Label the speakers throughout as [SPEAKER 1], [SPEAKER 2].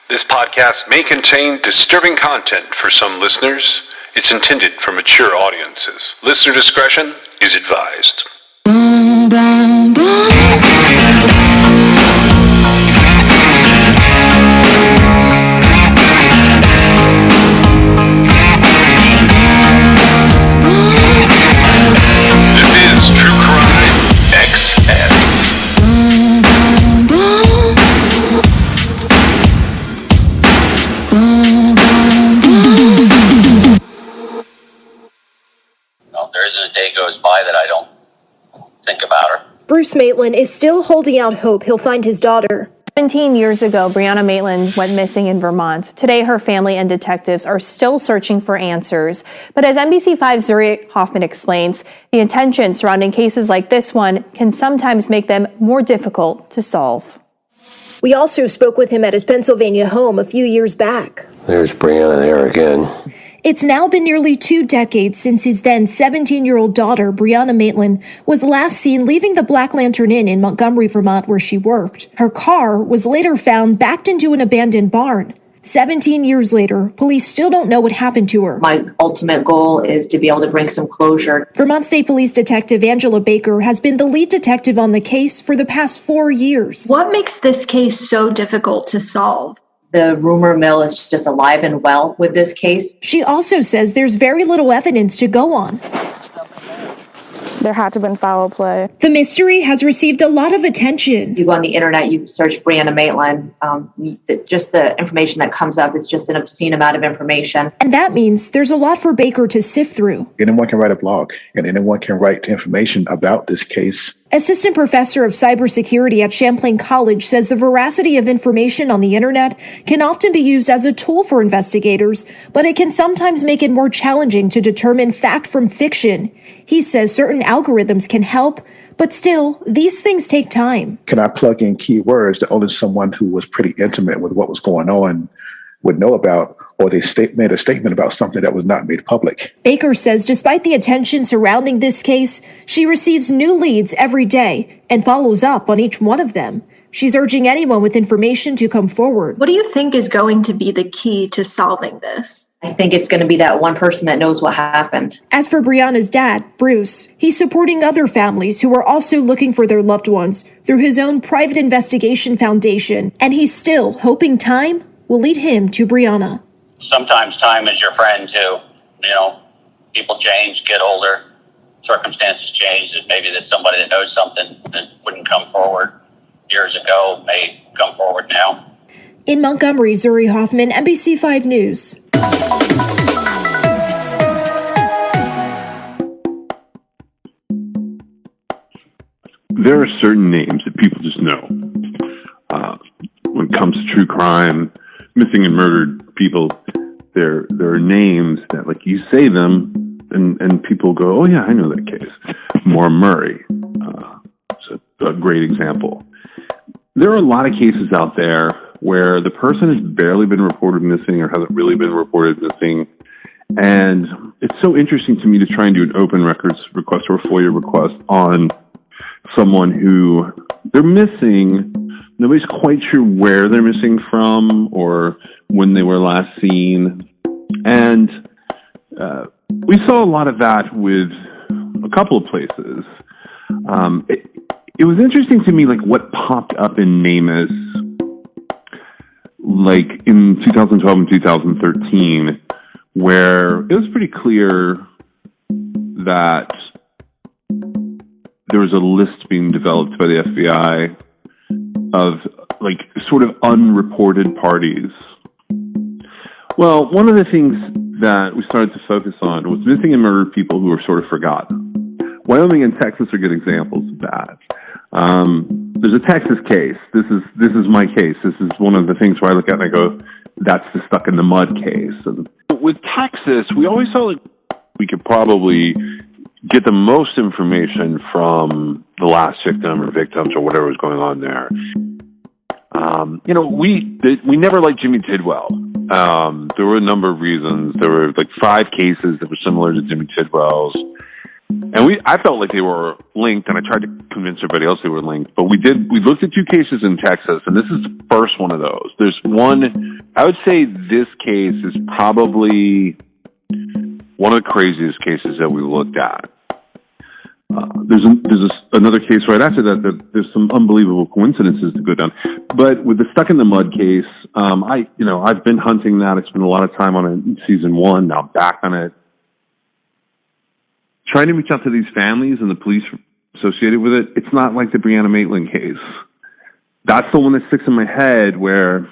[SPEAKER 1] This podcast may contain disturbing content for some listeners. It's intended for mature audiences. Listener discretion is advised. This is True Crime XS.
[SPEAKER 2] There isn't a day goes by that I don't think about her.
[SPEAKER 3] Bruce Maitland is still holding out hope he'll find his daughter.
[SPEAKER 4] 17 years ago, Brianna Maitland went missing in Vermont. Today, her family and detectives are still searching for answers. But as NBC5's Zuri Hoffman explains, the attention surrounding cases like this one can sometimes make them more difficult to solve.
[SPEAKER 3] We also spoke with him at his Pennsylvania home a few years back.
[SPEAKER 5] There's Brianna there again.
[SPEAKER 3] It's now been nearly 2 decades since his then 17-year-old daughter, Brianna Maitland, was last seen leaving the Black Lantern Inn in Montgomery, Vermont, where she worked. Her car was later found backed into an abandoned barn. 17 years later, police still don't know what happened to her.
[SPEAKER 6] My ultimate goal is to be able to bring some closure.
[SPEAKER 3] Vermont State Police Detective Angela Baker has been the lead detective on the case for the past 4 years.
[SPEAKER 7] What makes this case so difficult to solve?
[SPEAKER 6] The rumor mill is just alive and well with this case.
[SPEAKER 3] She also says there's very little evidence to go on.
[SPEAKER 8] There had to have been foul play.
[SPEAKER 3] The mystery has received a lot of attention.
[SPEAKER 6] You go on the internet, you search Brianna Maitland, just the information that comes up is just an obscene amount of information.
[SPEAKER 3] And that means there's a lot for Baker to sift through.
[SPEAKER 9] Anyone can write a blog, and anyone can write information about this case.
[SPEAKER 3] Assistant professor of cybersecurity at Champlain College says the veracity of information on the internet can often be used as a tool for investigators, but it can sometimes make it more challenging to determine fact from fiction. He says certain algorithms can help, but still, these things take time.
[SPEAKER 9] Can I plug in keywords that only someone who was pretty intimate with what was going on would know about, or they made a statement about something that was not made public?
[SPEAKER 3] Baker says despite the attention surrounding this case, she receives new leads every day and follows up on each one of them. She's urging anyone with information to come forward.
[SPEAKER 7] What do you think is going to be the key to solving this?
[SPEAKER 6] I think it's going to be that one person that knows what happened.
[SPEAKER 3] As for Brianna's dad, Bruce, he's supporting other families who are also looking for their loved ones through his own private investigation foundation, and he's still hoping time will lead him to Brianna.
[SPEAKER 2] Sometimes time is your friend too. You know, people change, get older, circumstances change. And maybe that somebody that knows something that wouldn't come forward years ago may come forward now.
[SPEAKER 3] In Montgomery, Zuri Hoffman, NBC5 News.
[SPEAKER 10] There are certain names that people just know. When it comes to true crime, missing and murdered people, there are names that, like, you say them, and people go, oh yeah, I know that case. Maura Murray, it's a great example. There are a lot of cases out there where the person has barely been reported missing or hasn't really been reported missing. And it's so interesting to me to try and do an open records request or a FOIA request on someone who they're missing. Nobody's quite sure where they're missing from or when they were last seen. And we saw a lot of that with a couple of places. It was interesting to me, like, what popped up in NamUs, like in 2012 and 2013, where it was pretty clear that there was a list being developed by the FBI of, like, sort of unreported parties. Well, one of the things that we started to focus on was missing and murdered people who were sort of forgotten. Wyoming and Texas are good examples of that. There's a Texas case. This is my case. This is one of the things where I look at it and I go, that's the stuck in the mud case. And with Texas, we always felt like we could probably get the most information from the last victim or victims or whatever was going on there. We never liked Jimmy Tidwell. There were a number of reasons. There were like 5 cases that were similar to Jimmy Tidwell's. And I felt like they were linked, and I tried to convince everybody else they were linked. But we looked at 2 cases in Texas, and this is the first one of those. There's one I would say this case is probably one of the craziest cases that we looked at. There's another case right after that there's some unbelievable coincidences to go down. But with the Stuck in the Mud case, I've been hunting that. I spent a lot of time on it in season 1. Now I'm back on it. Trying to reach out to these families and the police associated with it. It's not like the Brianna Maitland case. That's the one that sticks in my head, where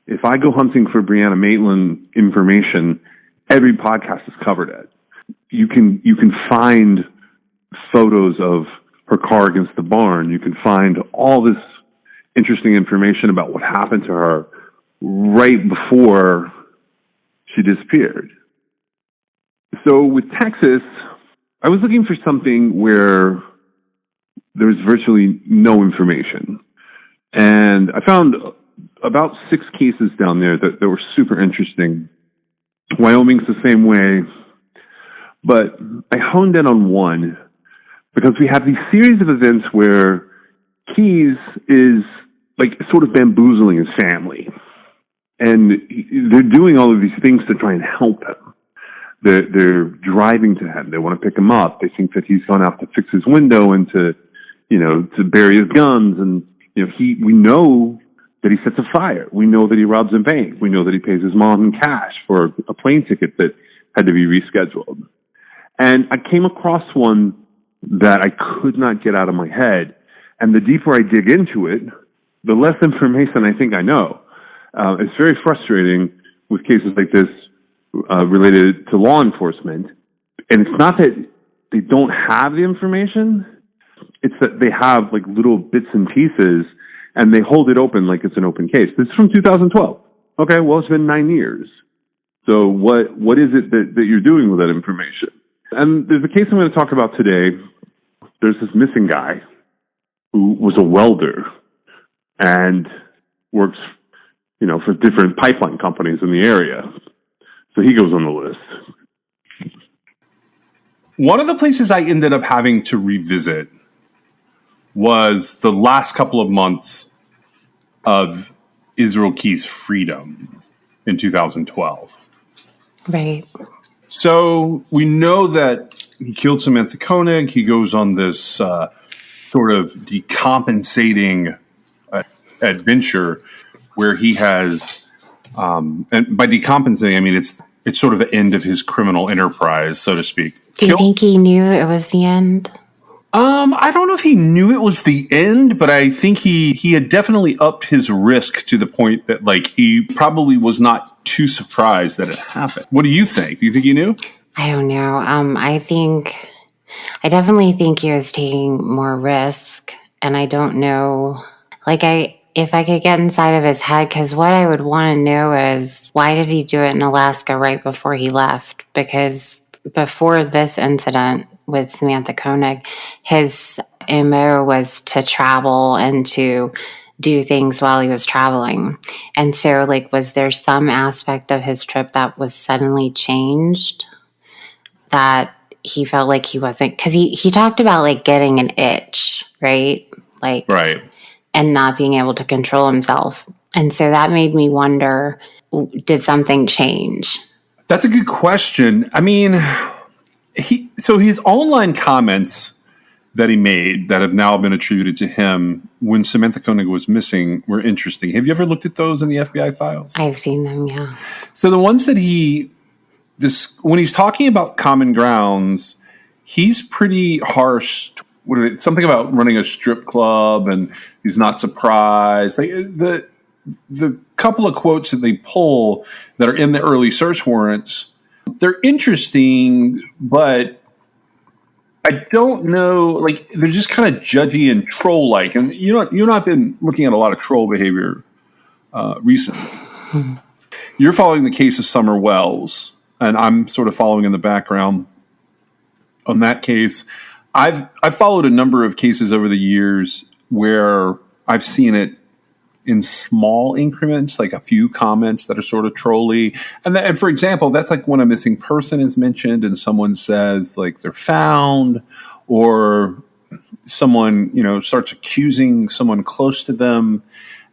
[SPEAKER 10] if I go hunting for Brianna Maitland information, every podcast has covered it. You can find photos of her car against the barn. You can find all this interesting information about what happened to her right before she disappeared. So with Texas, I was looking for something where there's virtually no information. And I found about 6 cases down there that were super interesting. Wyoming's the same way. But I honed in on one because we have these series of events where Keys is like sort of bamboozling his family. And they're doing all of these things to try and help him. They're driving to him. They want to pick him up. They think that he's gone out to fix his window and to bury his guns. And, we know that he sets a fire. We know that he robs a bank. We know that he pays his mom in cash for a plane ticket that had to be rescheduled. And I came across one that I could not get out of my head. And the deeper I dig into it, the less information I think I know. It's very frustrating with cases like this related to law enforcement. And it's not that they don't have the information. It's that they have like little bits and pieces and they hold it open like it's an open case. This is from 2012. Okay, well, it's been 9 years. So what is it that you're doing with that information? And there's a case I'm going to talk about today. There's this missing guy who was a welder and works, for different pipeline companies in the area. So he goes on the list.
[SPEAKER 1] One of the places I ended up having to revisit was the last couple of months of Israel Keyes' freedom in 2012.
[SPEAKER 11] Right.
[SPEAKER 1] So we know that he killed Samantha Koenig. He goes on this sort of decompensating adventure where he has, and by decompensating, I mean it's sort of the end of his criminal enterprise, so to speak.
[SPEAKER 11] Do you think he knew it was the end?
[SPEAKER 1] I don't know if he knew it was the end, but I think he had definitely upped his risk to the point that he probably was not too surprised that it happened. What do you think? Do you think he knew?
[SPEAKER 11] I don't know. I definitely think he was taking more risk, and I don't know, if I could get inside of his head, because what I would want to know is why did he do it in Alaska right before he left? Because before this incident with Samantha Koenig, his MO was to travel and to do things while he was traveling. And so, was there some aspect of his trip that was suddenly changed that he felt like he wasn't? Because he talked about, getting an itch, right?
[SPEAKER 1] Right.
[SPEAKER 11] And not being able to control himself. And so that made me wonder, did something change?
[SPEAKER 1] That's a good question. I mean, his online comments that he made that have now been attributed to him when Samantha Koenig was missing were interesting. Have you ever looked at those in the FBI files?
[SPEAKER 11] I've seen them, yeah.
[SPEAKER 1] So the ones that when he's talking about common grounds, he's pretty harsh. Something about running a strip club and he's not surprised. The couple of quotes that they pull that are in the early search warrants, they're interesting, but I don't know, they're just kind of judgy and troll-like. And I've been looking at a lot of troll behavior recently. Mm-hmm. You're following the case of Summer Wells, and I'm sort of following in the background on that case. I've followed a number of cases over the years where I've seen it in small increments, like a few comments that are sort of trolly. And for example, that's when a missing person is mentioned and someone says they're found, or someone, starts accusing someone close to them.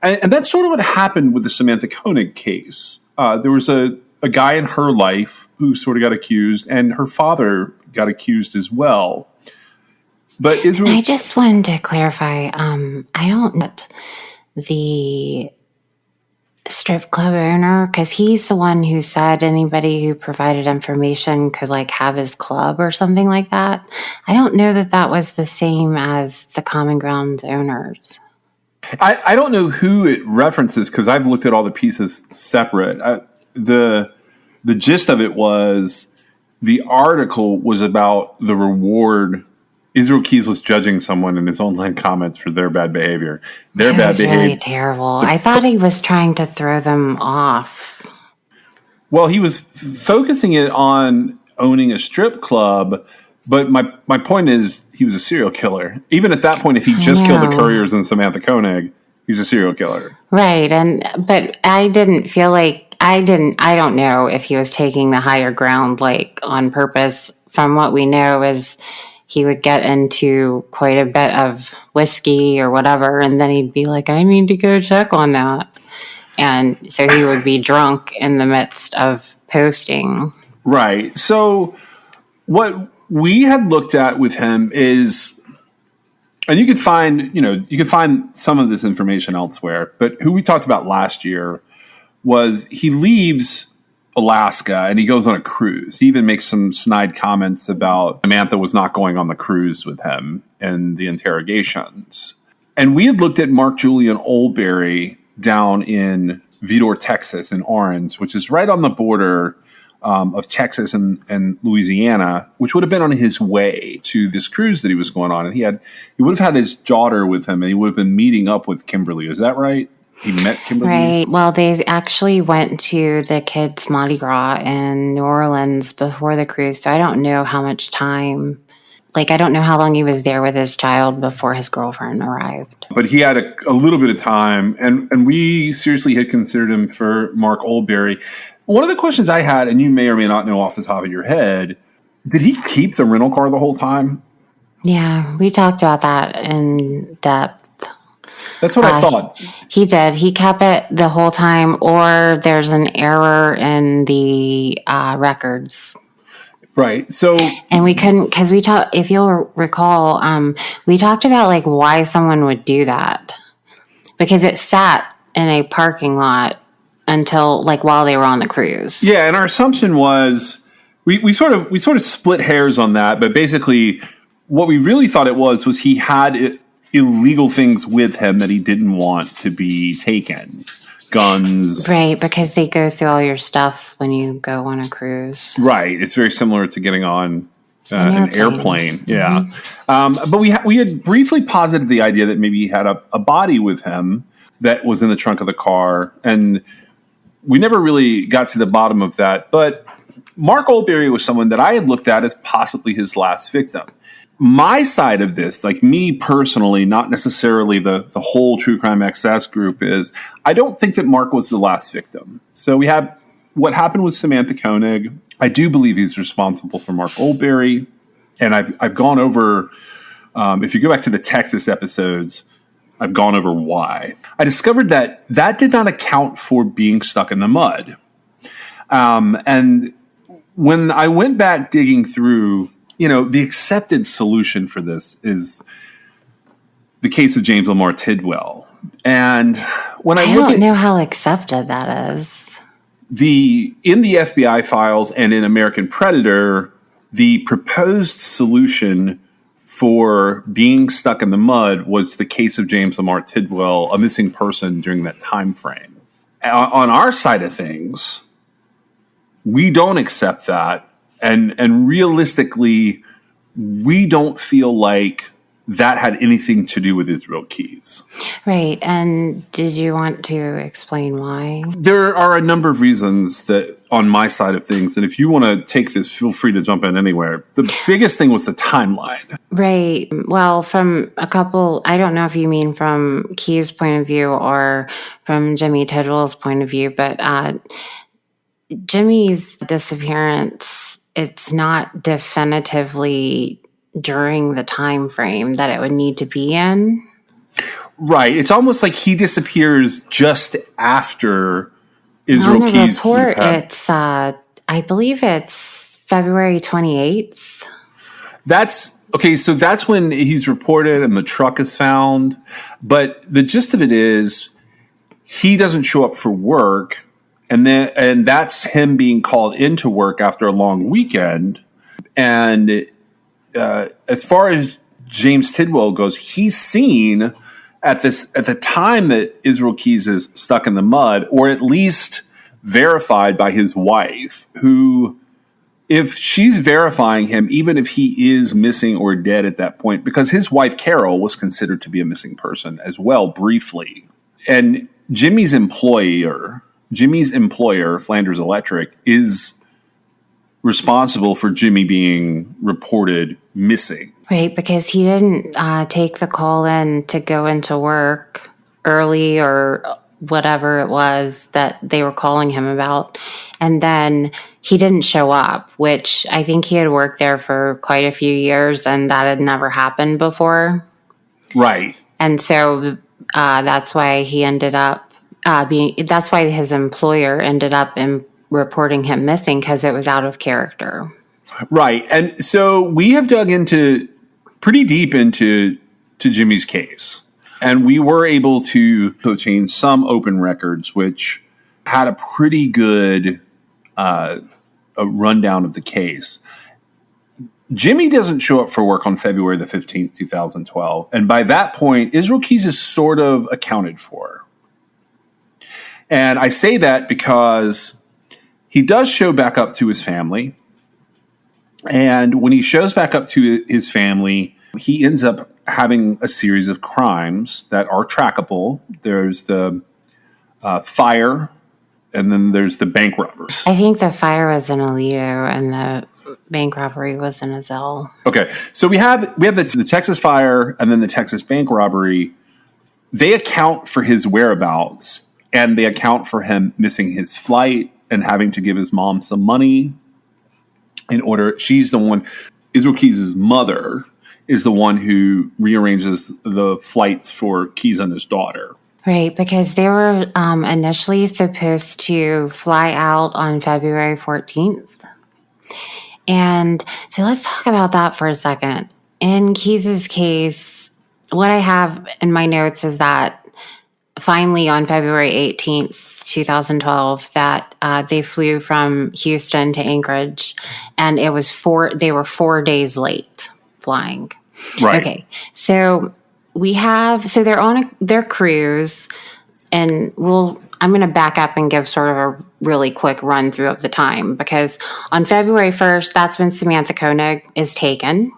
[SPEAKER 1] And that's sort of what happened with the Samantha Koenig case. There was a guy in her life who sort of got accused, and her father got accused as well. But Israel,
[SPEAKER 11] I just wanted to clarify. I don't know the strip club owner, because he's the one who said anybody who provided information could like have his club or something like that. I don't know that that was the same as the Common Grounds owners.
[SPEAKER 1] I don't know who it references because I've looked at all the pieces separate. The gist of it was the article was about the reward. Israel Keys was judging someone in his online comments for their bad behavior. Their bad behavior.
[SPEAKER 11] Really terrible. I thought he was trying to throw them off.
[SPEAKER 1] Well, he was focusing it on owning a strip club, but my point is he was a serial killer. Even at that point, if he just killed the couriers and Samantha Koenig, he's a serial killer. Right,
[SPEAKER 11] but I didn't feel like I don't know if he was taking the higher ground like on purpose. From what we know is he would get into quite a bit of whiskey or whatever, and then he'd be like, I need to go check on that. And so he would be drunk in the midst of posting.
[SPEAKER 1] Right. So what we had looked at with him is, and you could find some of this information elsewhere, but who we talked about last year was he leaves Alaska and he goes on a cruise. He even makes some snide comments about Samantha was not going on the cruise with him in the interrogations. And we had looked at Mark Julian Oldbury down in Vidor, Texas, in Orange, which is right on the border of Texas and Louisiana, which would have been on his way to this cruise that he was going on. And he would have had his daughter with him, and he would have been meeting up with Kimberly. Is that right? He met Kimberly?
[SPEAKER 11] Right. Well, they actually went to the kids' Mardi Gras in New Orleans before the cruise, so I don't know how much time. Like, I don't know how long he was there with his child before his girlfriend arrived.
[SPEAKER 1] But he had a little bit of time, and we seriously had considered him for Mark Oldbury. One of the questions I had, and you may or may not know off the top of your head, did he keep the rental car the whole time?
[SPEAKER 11] Yeah, we talked about that in depth.
[SPEAKER 1] That's what I thought.
[SPEAKER 11] He did. He kept it the whole time, or there's an error in the records.
[SPEAKER 1] Right. So,
[SPEAKER 11] and we couldn't, because we talked, if you'll recall, we talked about like why someone would do that, because it sat in a parking lot until like while they were on the cruise.
[SPEAKER 1] Yeah. And our assumption was we sort of split hairs on that. But basically what we really thought it was he had illegal things with him that he didn't want to be taken. Guns.
[SPEAKER 11] Right, because they go through all your stuff when you go on a cruise.
[SPEAKER 1] Right. It's very similar to getting on an airplane. Yeah. Mm-hmm. But we had briefly posited the idea that maybe he had a body with him that was in the trunk of the car. And we never really got to the bottom of that. But Mark Oldbury was someone that I had looked at as possibly his last victim. My side of this, like me personally, not necessarily the whole True Crime XS group, is I don't think that Mark was the last victim. So we have what happened with Samantha Koenig. I do believe he's responsible for Mark Oldbury. And I've gone over, if you go back to the Texas episodes, I've gone over why. I discovered that did not account for being stuck in the mud. And when I went back digging through, the accepted solution for this is the case of James Lamar Tidwell. And when I
[SPEAKER 11] don't know how accepted that is.
[SPEAKER 1] In the FBI files and in American Predator, the proposed solution for being stuck in the mud was the case of James Lamar Tidwell, a missing person during that time frame. On our side of things, we don't accept that. And realistically, we don't feel like that had anything to do with Israel Keys.
[SPEAKER 11] Right. And did you want to explain why?
[SPEAKER 1] There are a number of reasons that on my side of things, and if you want to take this, feel free to jump in anywhere. The biggest thing was the timeline.
[SPEAKER 11] Right. Well, from a couple, I don't know if you mean from Keys' point of view or from Jimmy Tidwell's point of view, but Jimmy's disappearance, it's not definitively during the time frame that it would need to be in.
[SPEAKER 1] Right. It's almost like he disappears just after Israel
[SPEAKER 11] On the
[SPEAKER 1] Keys.
[SPEAKER 11] report, it's, I believe it's February 28th.
[SPEAKER 1] That's okay. So that's when he's reported and the truck is found. But the gist of it is he doesn't show up for work. And that's him being called into work after a long weekend. And as far as James Tidwell goes, he's seen at the time that Israel Keys is stuck in the mud, or at least verified by his wife, who, if she's verifying him, even if he is missing or dead at that point, because his wife Carol was considered to be a missing person as well briefly, and Jimmy's employer, Flanders Electric, is responsible for Jimmy being reported missing.
[SPEAKER 11] Right, because he didn't take the call in to go into work early or whatever it was that they were calling him about. And then he didn't show up, which I think he had worked there for quite a few years and that had never happened before.
[SPEAKER 1] Right.
[SPEAKER 11] And so that's why he ended up that's why his employer ended up reporting him missing, because it was out of character.
[SPEAKER 1] Right. And so we have dug pretty deep into Jimmy's case. And we were able to obtain some open records, which had a pretty good a rundown of the case. Jimmy doesn't show up for work on February the 15th, 2012. And by that point, Israel Keys is sort of accounted for. And I say that because he does show back up to his family. And when he shows back up to his family, he ends up having a series of crimes that are trackable. There's the fire, and then there's the bank robbers.
[SPEAKER 11] I think the fire was in Aledo and the bank robbery was in Azell.
[SPEAKER 1] Okay, so we have the Texas fire and then the Texas bank robbery. They account for his whereabouts, and they account for him missing his flight and having to give his mom some money in order. She's the one, Israel Keys' mother is the one who rearranges the flights for Keys and his daughter.
[SPEAKER 11] Right, because they were initially supposed to fly out on February 14th. And so let's talk about that for a second. In Keys' case, what I have in my notes is that finally on February 18th, 2012, that they flew from Houston to Anchorage, and it was they were 4 days late flying.
[SPEAKER 1] Right.
[SPEAKER 11] Okay. So they're on their cruise, and I'm going to back up and give sort of a really quick run through of the time, because on February 1st, that's when Samantha Koenig is taken.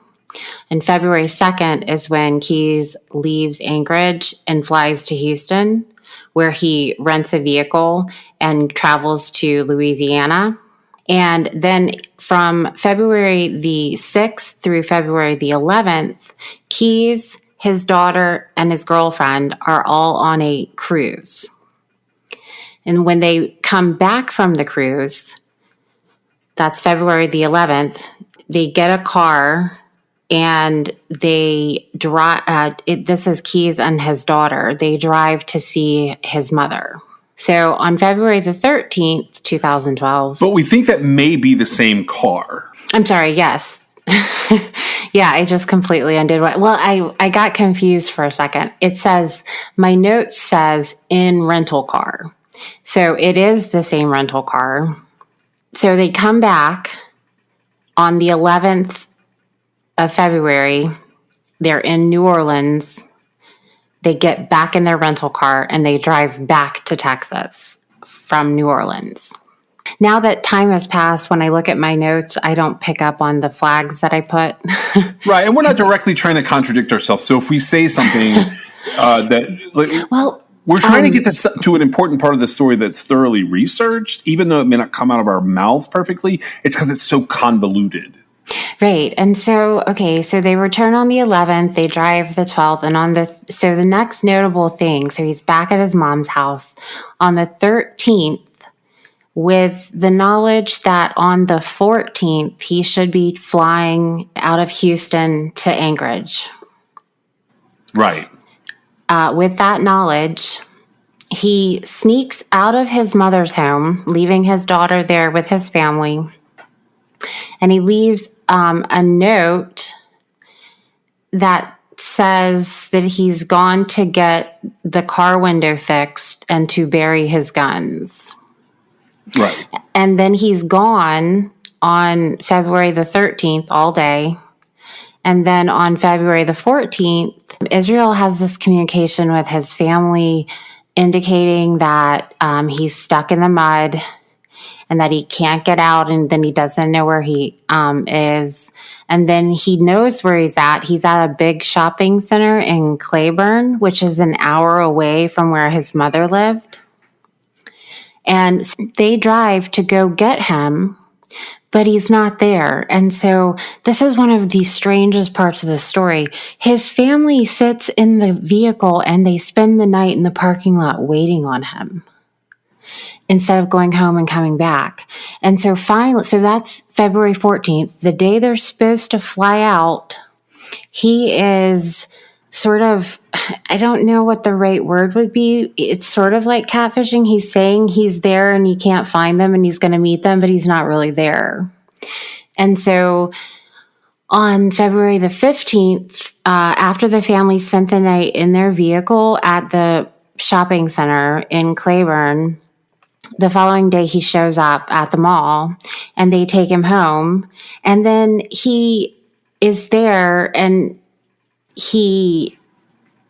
[SPEAKER 11] And February 2nd is when Keys leaves Anchorage and flies to Houston, where he rents a vehicle and travels to Louisiana. And then from February the 6th through February the 11th, Keys, his daughter, and his girlfriend are all on a cruise. And when they come back from the cruise, that's February the 11th, they get a car and they drive. This is Keys and his daughter. They drive to see his mother. So on February the 13th, 2012.
[SPEAKER 1] But we think that may be the same car.
[SPEAKER 11] I'm sorry, yes. Yeah, I just completely undid what. Well, I got confused for a second. It says, my note says in rental car. So it is the same rental car. So they come back on the 11th of February. They're in New Orleans. They get back in their rental car and they drive back to Texas from New Orleans. Now that time has passed, when I look at my notes, I don't pick up on the flags that I put.
[SPEAKER 1] Right, and we're not directly trying to contradict ourselves. So if we say something we're trying to get to an important part of the story that's thoroughly researched, even though it may not come out of our mouths perfectly, it's because it's so convoluted.
[SPEAKER 11] Right. And so, so they return on the 11th, they drive the 12th, and the next notable thing, so he's back at his mom's house on the 13th with the knowledge that on the 14th, he should be flying out of Houston to Anchorage.
[SPEAKER 1] Right.
[SPEAKER 11] with that knowledge, he sneaks out of his mother's home, leaving his daughter there with his family, and he leaves a note that says that he's gone to get the car window fixed and to bury his guns.
[SPEAKER 1] Right.
[SPEAKER 11] And then he's gone on February the 13th all day. And then on February the 14th, Israel has this communication with his family indicating that he's stuck in the mud and that he can't get out, and then he doesn't know where he is. And then he knows where he's at. He's at a big shopping center in Claiborne, which is an hour away from where his mother lived. And they drive to go get him, but he's not there. And so this is one of the strangest parts of the story. His family sits in the vehicle and they spend the night in the parking lot waiting on him instead of going home and coming back. And so finally, so that's February 14th, the day they're supposed to fly out. He is sort of, I don't know what the right word would be. It's sort of like catfishing. He's saying he's there and he can't find them and he's going to meet them, but he's not really there. And so on February the 15th, after the family spent the night in their vehicle at the shopping center in Claiborne, the following day he shows up at the mall and they take him home. And then he is there and he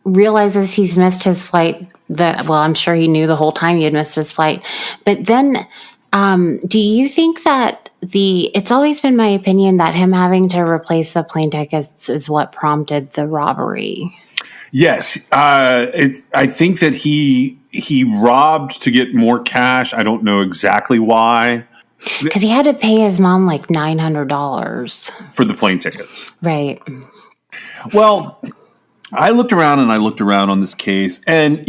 [SPEAKER 11] realizes he's missed his flight. I'm sure he knew the whole time he had missed his flight. But then do you think that it's always been my opinion that him having to replace the plane tickets is what prompted the robbery?
[SPEAKER 1] Yes. I think that he robbed to get more cash. I don't know exactly why.
[SPEAKER 11] Because he had to pay his mom like $900
[SPEAKER 1] for the plane tickets.
[SPEAKER 11] Right.
[SPEAKER 1] Well, I looked around on this case, and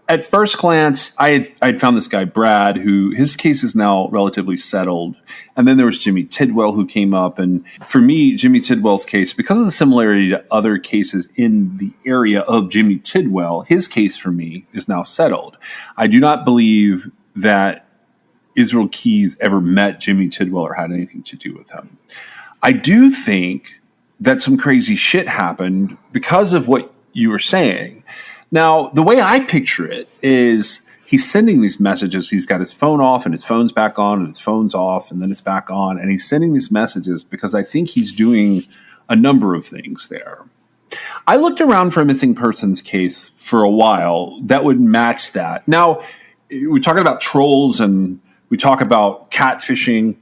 [SPEAKER 1] at first glance, I'd found this guy Brad, who his case is now relatively settled, and then there was Jimmy Tidwell who came up, and for me, Jimmy Tidwell's case, because of the similarity to other cases in the area of Jimmy Tidwell, his case for me is now settled. I do not believe that Israel Keys ever met Jimmy Tidwell or had anything to do with him. I do think that some crazy shit happened because of what you were saying. Now, the way I picture it is he's sending these messages. He's got his phone off and his phone's back on and his phone's off and then it's back on. And he's sending these messages because I think he's doing a number of things there. I looked around for a missing persons case for a while that would match that. Now, we're talking about trolls and we talk about catfishing.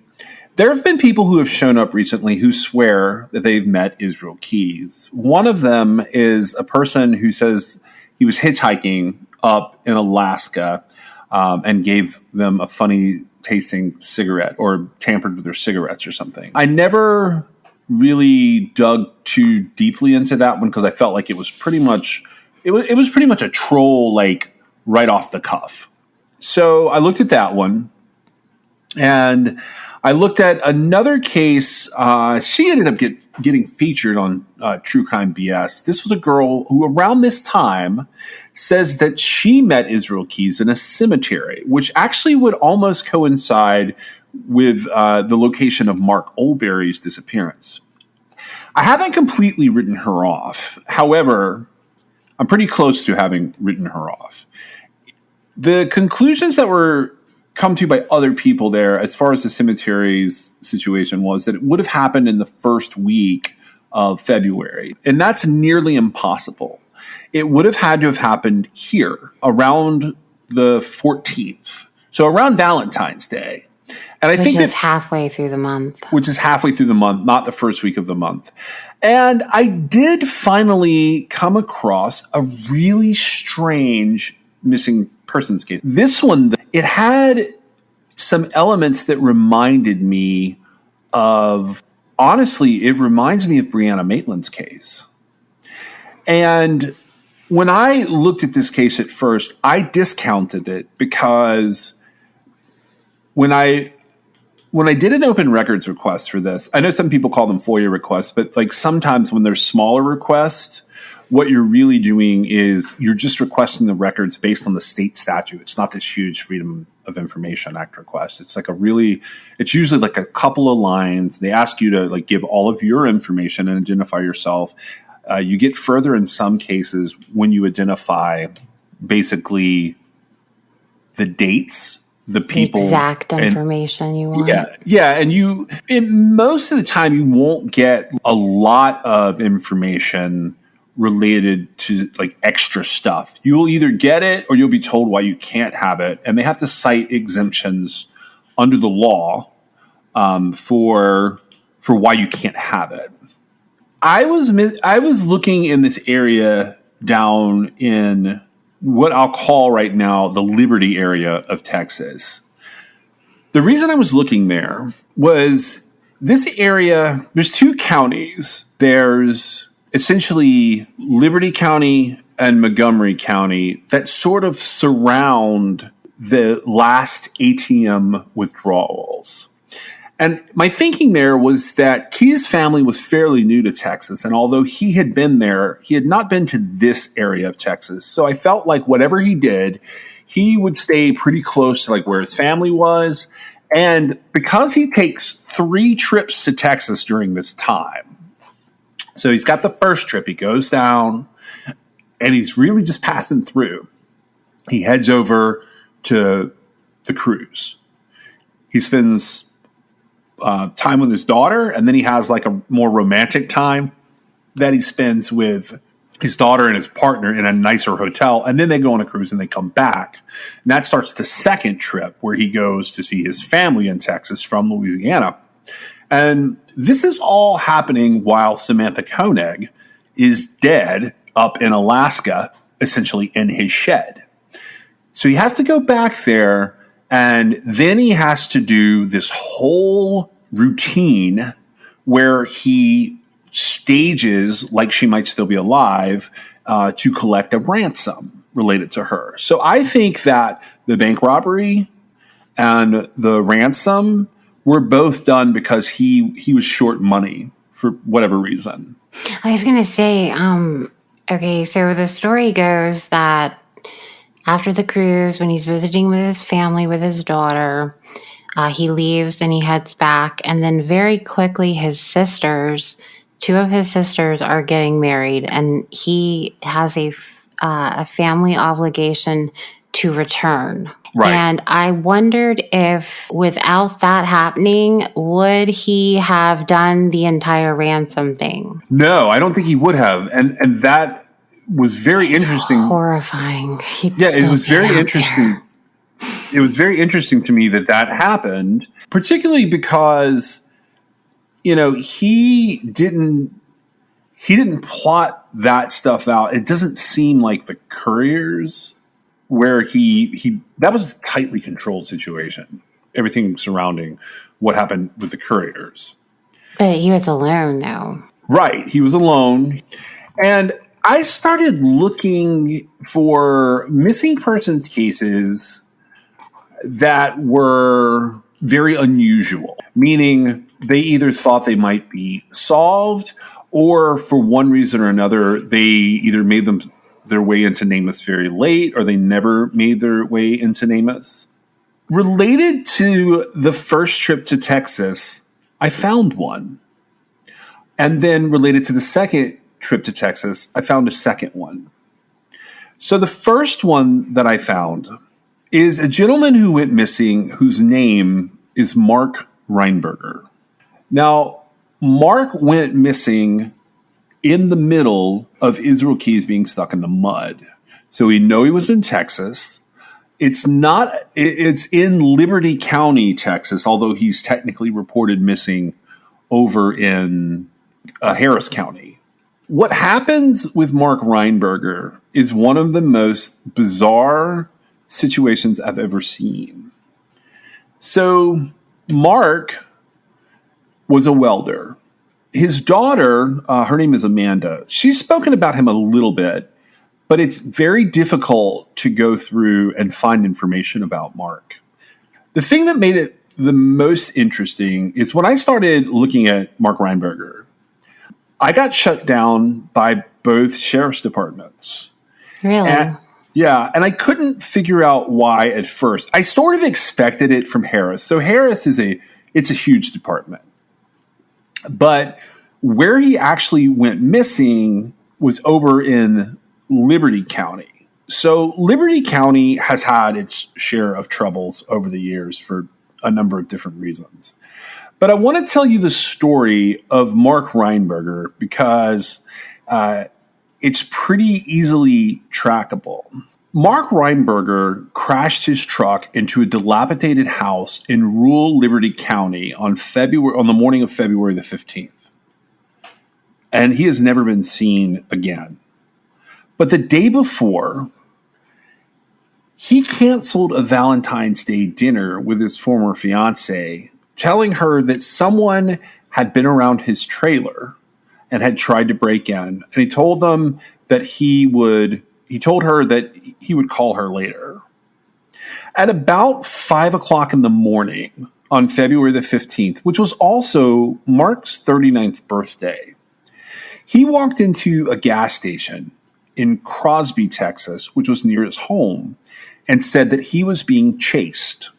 [SPEAKER 1] There have been people who have shown up recently who swear that they've met Israel Keys. One of them is a person who says he was hitchhiking up in Alaska and gave them a funny tasting cigarette or tampered with their cigarettes or something. I never really dug too deeply into that one because I felt like it was pretty much a troll, like right off the cuff. So I looked at that one. And I looked at another case. She ended up getting featured on True Crime BS. This was a girl who around this time says that she met Israel Keys in a cemetery, which actually would almost coincide with the location of Mark Olberry's disappearance. I haven't completely written her off. However, I'm pretty close to having written her off. The conclusions that were come to by other people there as far as the cemetery's situation was that it would have happened in the first week of February. And that's nearly impossible. It would have had to have happened here around the 14th. So around Valentine's Day. And I think
[SPEAKER 11] that's halfway through the month.
[SPEAKER 1] Which is halfway through the month, not the first week of the month. And I did finally come across a really strange missing persons case. This one, it had some elements that reminded me of, honestly, it reminds me of Brianna Maitland's case. And when I looked at this case at first, I discounted it because when I when I did an open records request for this, I know some people call them FOIA requests, but like sometimes when there's smaller requests, what you're really doing is you're just requesting the records based on the state statute. It's not this huge Freedom of Information Act request. It's usually like a couple of lines. They ask you to like give all of your information and identify yourself. You get further in some cases when you identify basically the dates, the people,
[SPEAKER 11] exact information you want.
[SPEAKER 1] Yeah, and most of the time you won't get a lot of information related to like extra stuff. You'll either get it or you'll be told why you can't have it, and they have to cite exemptions under the law for why you can't have it. I was looking in this area down in what I'll call right now the Liberty area of Texas. The reason I was looking there was this area, there's two counties. There's essentially Liberty County and Montgomery County that sort of surround the last ATM withdrawals. And my thinking there was that Key's family was fairly new to Texas. And although he had been there, he had not been to this area of Texas. So I felt like whatever he did, he would stay pretty close to like where his family was. And because he takes 3 trips to Texas during this time, so he's got the first trip, he goes down and he's really just passing through. He heads over to the cruise. He spends time with his daughter, and then he has like a more romantic time that he spends with his daughter and his partner in a nicer hotel, and then they go on a cruise and they come back. And that starts the second trip where he goes to see his family in Texas from Louisiana. And this is all happening while Samantha Koenig is dead up in Alaska, essentially in his shed. So he has to go back there, and then he has to do this whole routine where he stages like she might still be alive to collect a ransom related to her. So I think that the bank robbery and the ransom were both done because he was short money for whatever reason.
[SPEAKER 11] I was going to say, okay, so the story goes that after the cruise, when he's visiting with his family, with his daughter, he leaves and he heads back. And then very quickly, two of his sisters are getting married. And he has a family obligation to return. Right. And I wondered if without that happening, would he have done the entire ransom thing?
[SPEAKER 1] No, I don't think he would have. And that was very interesting.
[SPEAKER 11] Horrifying.
[SPEAKER 1] It was very interesting. It was very interesting to me that happened, particularly because, he didn't plot that stuff out. It doesn't seem like the couriers where that was a tightly controlled situation. Everything surrounding what happened with the couriers.
[SPEAKER 11] But he was alone, though.
[SPEAKER 1] Right. He was alone. And I started looking for missing persons cases that were very unusual, meaning they either thought they might be solved or for one reason or another, they either made their way into NamUs very late or they never made their way into NamUs. Related to the first trip to Texas, I found one. And then related to the second trip to Texas, I found a second one. So the first one that I found is a gentleman who went missing whose name is Mark Reinberger. Now, Mark went missing in the middle of Israel Keys being stuck in the mud. So we know he was in Texas. It's in Liberty County, Texas, although he's technically reported missing over in Harris County. What happens with Mark Reinberger is one of the most bizarre situations I've ever seen. So Mark was a welder. His daughter, her name is Amanda. She's spoken about him a little bit, but it's very difficult to go through and find information about Mark. The thing that made it the most interesting is when I started looking at Mark Reinberger, I got shut down by both sheriff's departments.
[SPEAKER 11] Really?
[SPEAKER 1] And I couldn't figure out why at first. I sort of expected it from Harris. So Harris it's a huge department. But where he actually went missing was over in Liberty County. So Liberty County has had its share of troubles over the years for a number of different reasons. But I want to tell you the story of Mark Reinberger because it's pretty easily trackable. Mark Reinberger crashed his truck into a dilapidated house in rural Liberty County on the morning of February the 15th. And he has never been seen again. But the day before, he canceled a Valentine's Day dinner with his former fiancée, telling her that someone had been around his trailer and had tried to break in. And he told them that he told her that he would call her later. At about 5 o'clock in the morning on February the 15th, which was also Mark's 39th birthday, he walked into a gas station in Crosby, Texas, which was near his home, and said that he was being chased.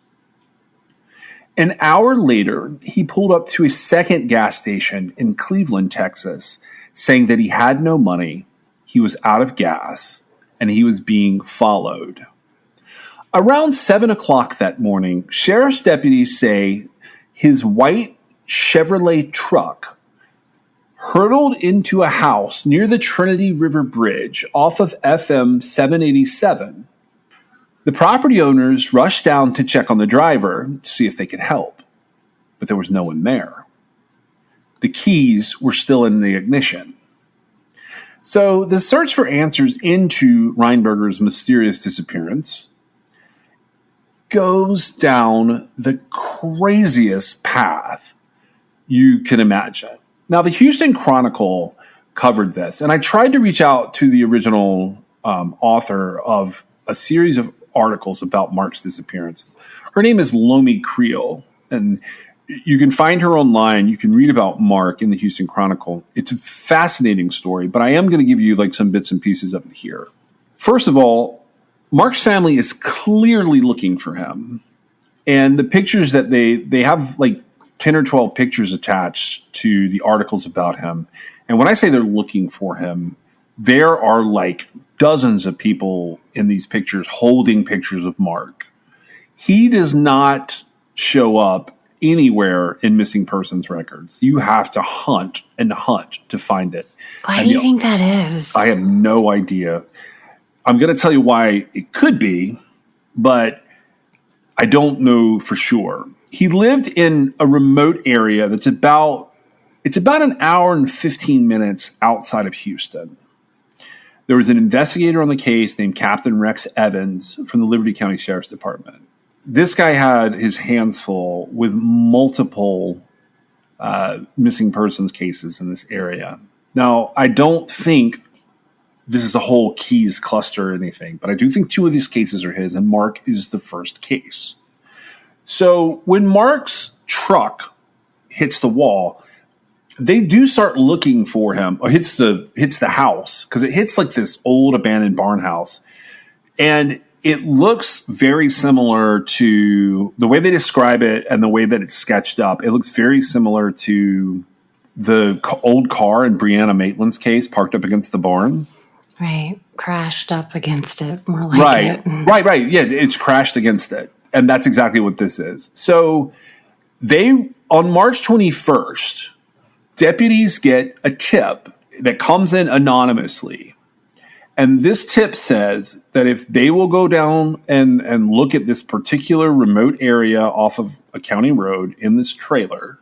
[SPEAKER 1] An hour later, he pulled up to a second gas station in Cleveland, Texas, saying that he had no money, he was out of gas, and he was being followed. Around 7 o'clock that morning, sheriff's deputies say his white Chevrolet truck hurtled into a house near the Trinity River Bridge off of FM 787. The property owners rushed down to check on the driver to see if they could help, but there was no one there. The keys were still in the ignition. So the search for answers into Reinberger's mysterious disappearance goes down the craziest path you can imagine. Now, the Houston Chronicle covered this, and I tried to reach out to the original author of a series of articles about Mark's disappearance. Her name is Lomi Creel, and you can find her online. You can read about Mark in the Houston Chronicle. It's a fascinating story, but I am going to give you like some bits and pieces of it here. First of all, Mark's family is clearly looking for him. And the pictures that they have like 10 or 12 pictures attached to the articles about him. And when I say they're looking for him, there are like dozens of people in these pictures holding pictures of Mark. He does not show up anywhere in missing persons records. You have to hunt and hunt to find it.
[SPEAKER 11] Why do you think that is?
[SPEAKER 1] I have no idea. I'm going to tell you why it could be, but I don't know for sure. He lived in a remote area that's about an hour and 15 minutes outside of Houston. There was an investigator on the case named Captain Rex Evans from the Liberty County Sheriff's Department. This guy had his hands full with multiple missing persons cases in this area. Now, I don't think this is a whole Keys cluster or anything, but I do think 2 of these cases are his, and Mark is the first case. So when Mark's truck hits the wall, they do start looking for him, or hits the house, because it hits like this old abandoned barn house. And it looks very similar to the way they describe it and the way that it's sketched up. It looks very similar to the old car in Brianna Maitland's case parked up against the barn.
[SPEAKER 11] Right. Crashed up against it, more like it.
[SPEAKER 1] Right. Yeah, it's crashed against it. And that's exactly what this is. So on March 21st, deputies get a tip that comes in anonymously. And this tip says that if they will go down and look at this particular remote area off of a county road in this trailer,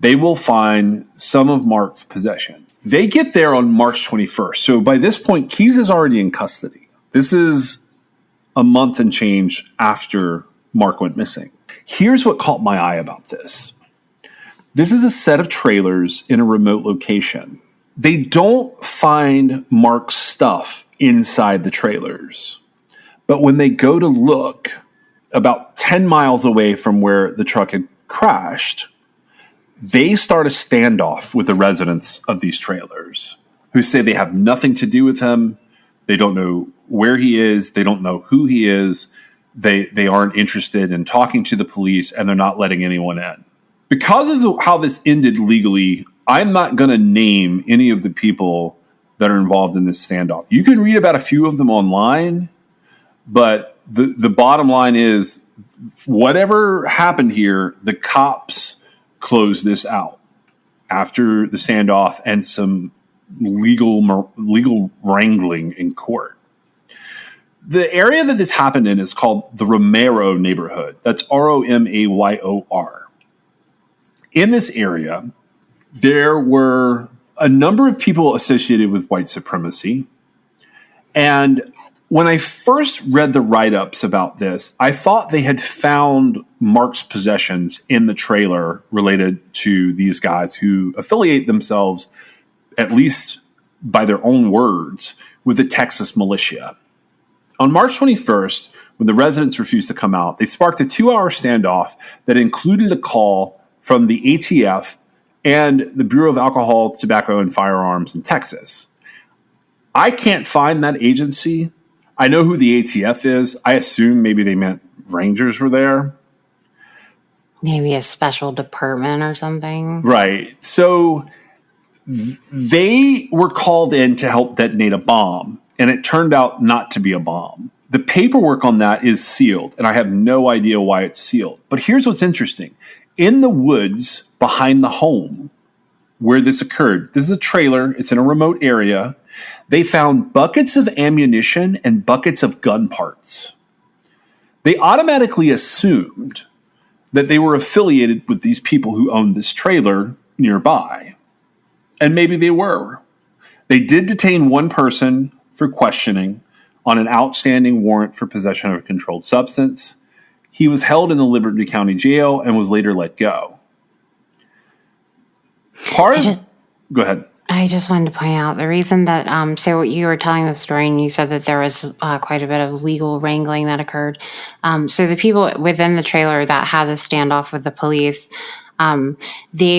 [SPEAKER 1] they will find some of Mark's possession. They get there on March 21st. So by this point, Keys is already in custody. This is a month and change after Mark went missing. Here's what caught my eye about this. This is a set of trailers in a remote location. They don't find Mark's stuff inside the trailers. But when they go to look, about 10 miles away from where the truck had crashed, they start a standoff with the residents of these trailers who say they have nothing to do with him. They don't know where he is. They don't know who he is. They aren't interested in talking to the police, and they're not letting anyone in. Because of how this ended legally, I'm not going to name any of the people that are involved in this standoff. You can read about a few of them online, but the bottom line is whatever happened here, the cops closed this out after the standoff and some legal wrangling in court. The area that this happened in is called the Romero neighborhood. That's Romayor. In this area, there were a number of people associated with white supremacy. And when I first read the write-ups about this, I thought they had found Mark's possessions in the trailer related to these guys who affiliate themselves, at least by their own words, with the Texas militia. On March 21st, when the residents refused to come out, they sparked a 2-hour standoff that included a call from the ATF and the Bureau of Alcohol, Tobacco, and Firearms in Texas. I can't find that agency. I know who the ATF is. I assume maybe they meant Rangers were there.
[SPEAKER 11] Maybe a special department or something.
[SPEAKER 1] Right. So they were called in to help detonate a bomb, and it turned out not to be a bomb. The paperwork on that is sealed, and I have no idea why it's sealed. But here's what's interesting. In the woods behind the home where this occurred, this is a trailer, it's in a remote area, they found buckets of ammunition and buckets of gun parts. They automatically assumed that they were affiliated with these people who owned this trailer nearby. And maybe they were. They did detain one person for questioning on an outstanding warrant for possession of a controlled substance. He was held in the Liberty County Jail and was later let go. Go ahead.
[SPEAKER 11] I just wanted to point out the reason that, so you were telling the story and you said that there was quite a bit of legal wrangling that occurred. So the people within the trailer that had the standoff with the police, they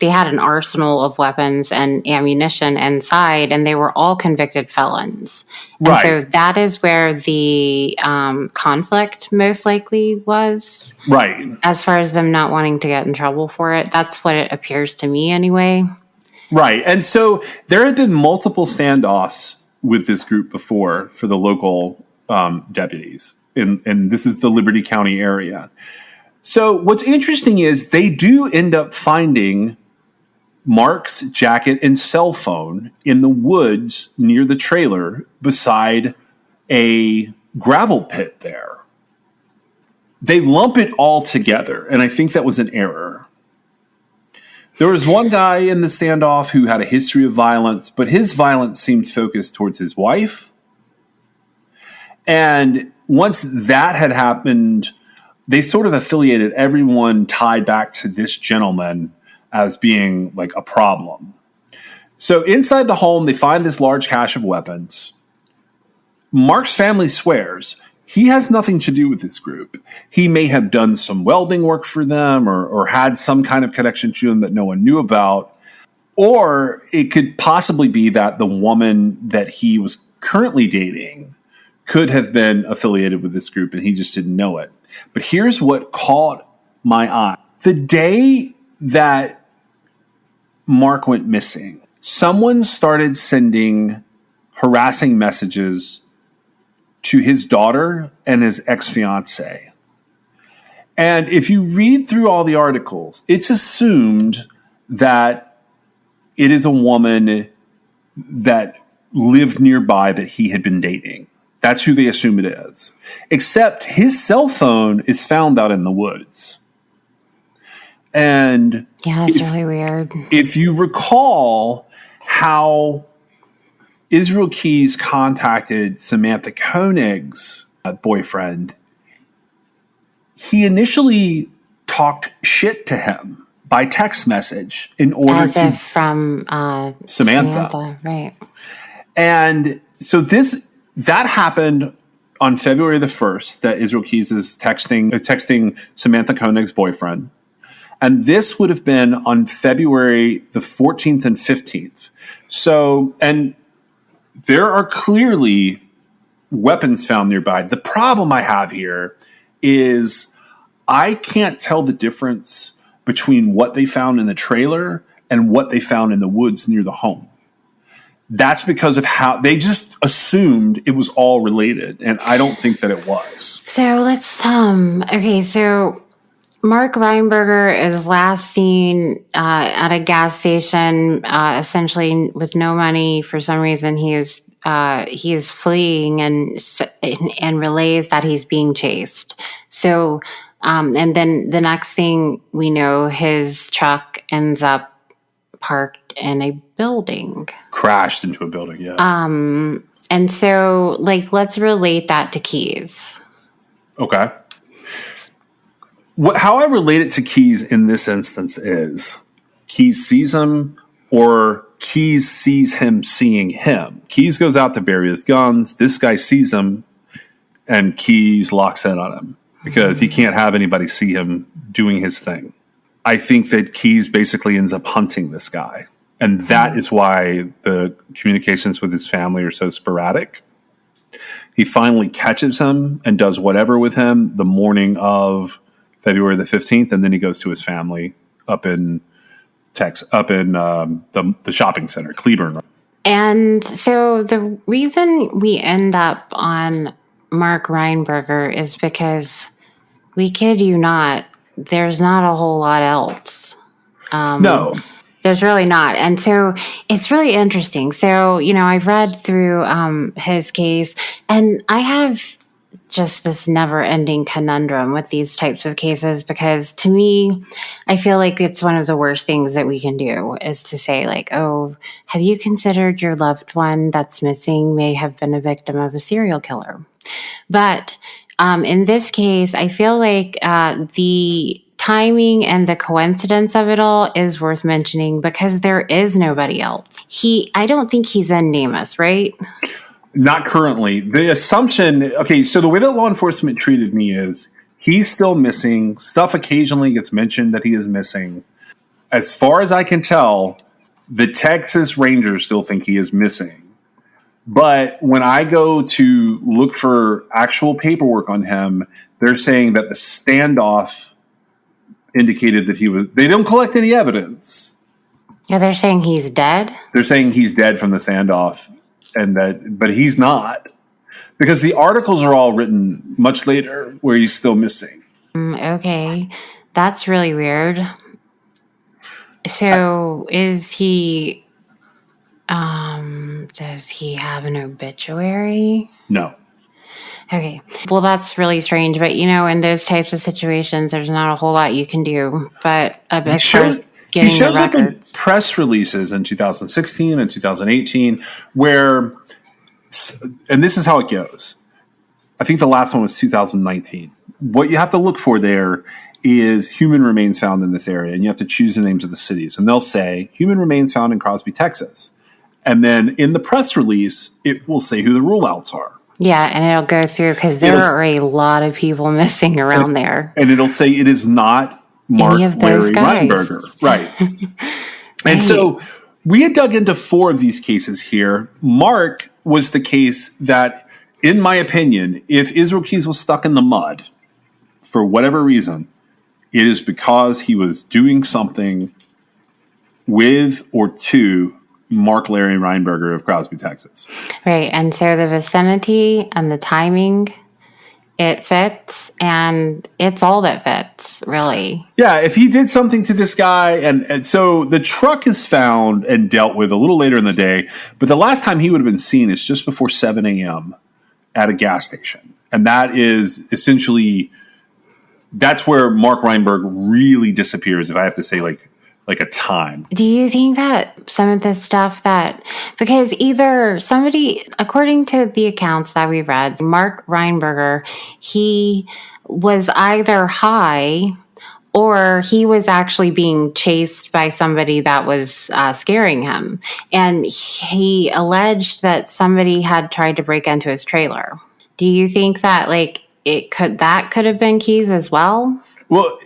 [SPEAKER 11] had an arsenal of weapons and ammunition inside, and they were all convicted felons.
[SPEAKER 1] Right.
[SPEAKER 11] And so that is where the conflict most likely was.
[SPEAKER 1] Right.
[SPEAKER 11] As far as them not wanting to get in trouble for it. That's what it appears to me anyway.
[SPEAKER 1] Right. And so there had been multiple standoffs with this group before for the local deputies. And this is the Liberty County area. So what's interesting is they do end up finding Mark's jacket and cell phone in the woods near the trailer beside a gravel pit there. They lump it all together, and I think that was an error. There was one guy in the standoff who had a history of violence, but his violence seemed focused towards his wife. And once that had happened, they sort of affiliated everyone tied back to this gentleman as being like a problem. So inside the home, they find this large cache of weapons. Mark's family swears he has nothing to do with this group. He may have done some welding work for them or had some kind of connection to them that no one knew about. Or it could possibly be that the woman that he was currently dating could have been affiliated with this group and he just didn't know it. But here's what caught my eye. The day that Mark went missing, someone started sending harassing messages to his daughter and his ex-fiance. And if you read through all the articles, it's assumed that it is a woman that lived nearby that he had been dating. That's who they assume it is. Except his cell phone is found out in the woods. And
[SPEAKER 11] yeah, that's really weird.
[SPEAKER 1] If you recall how Israel Keys contacted Samantha Koenig's boyfriend, he initially talked shit to him by text message in order to
[SPEAKER 11] from
[SPEAKER 1] Samantha,
[SPEAKER 11] right?
[SPEAKER 1] And so that happened on February the 1st that Israel Keys is texting Samantha Koenig's boyfriend. And this would have been on February the 14th and 15th. So, and there are clearly weapons found nearby. The problem I have here is I can't tell the difference between what they found in the trailer and what they found in the woods near the home. That's because of how they just assumed it was all related, and I don't think that it was.
[SPEAKER 11] So let's so Mark Reinberger is last seen at a gas station, essentially with no money. For some reason, he is fleeing and relays that he's being chased. So, and then the next thing we know, his truck ends up parked in a building.
[SPEAKER 1] Crashed into a building, yeah.
[SPEAKER 11] And so, let's relate that to Keys.
[SPEAKER 1] Okay. How I relate it to Keys in this instance is Keys sees him or Keys sees him seeing him. Keys goes out to bury his guns. This guy sees him and Keys locks in on him because he can't have anybody see him doing his thing. I think that Keys basically ends up hunting this guy. And that is why the communications with his family are so sporadic. He finally catches him and does whatever with him the morning of February the 15th. And then he goes to his family up in the shopping center, Cleburne.
[SPEAKER 11] And so the reason we end up on Mark Reinberger is because, we kid you not, there's not a whole lot else.
[SPEAKER 1] No.
[SPEAKER 11] There's really not. And so it's really interesting. So, I've read through his case, and I have just this never-ending conundrum with these types of cases because, to me, I feel like it's one of the worst things that we can do is to say, oh, have you considered your loved one that's missing may have been a victim of a serial killer? But in this case, I feel like the timing and the coincidence of it all is worth mentioning because there is nobody else. I don't think he's in NamUs, right?
[SPEAKER 1] Not currently. The assumption, so the way that law enforcement treated me is he's still missing. Stuff occasionally gets mentioned that he is missing. As far as I can tell, the Texas Rangers still think he is missing. But when I go to look for actual paperwork on him, they're saying that the standoff indicated that they don't collect any evidence.
[SPEAKER 11] Yeah, they're saying he's dead?
[SPEAKER 1] They're saying he's dead from the standoff, but he's not. Because the articles are all written much later where he's still missing.
[SPEAKER 11] Okay, that's really weird. So is he... does he have an obituary?
[SPEAKER 1] No.
[SPEAKER 11] Okay. Well, that's really strange. But, in those types of situations, there's not a whole lot you can do. But
[SPEAKER 1] he shows up in press releases in 2016 and 2018 where, and this is how it goes. I think the last one was 2019. What you have to look for there is human remains found in this area, and you have to choose the names of the cities. And they'll say, human remains found in Crosby, Texas. And then in the press release, it will say who the rule-outs are.
[SPEAKER 11] Yeah, and it'll go through because there are a lot of people missing around there.
[SPEAKER 1] And it'll say it is not Mark Larry Reinberger. Right. And so we had dug into 4 of these cases here. Mark was the case that, in my opinion, if Israel Keys was stuck in the mud for whatever reason, it is because he was doing something with or to Mark Larry Reinberger of Crosby, Texas.
[SPEAKER 11] Right. And so the vicinity and the timing, it fits, and it's all that fits, really.
[SPEAKER 1] Yeah, if he did something to this guy, and so the truck is found and dealt with a little later in the day, but the last time he would have been seen is just before 7 a.m. at a gas station. And that is essentially, that's where Mark Reinberg really disappears, if I have to say, like a time.
[SPEAKER 11] Do you think that some of the stuff because either somebody, according to the accounts that we read, Mark Reinberger, he was either high or he was actually being chased by somebody that was scaring him. And he alleged that somebody had tried to break into his trailer. Do you think that that could have been Keys as well?
[SPEAKER 1] Well,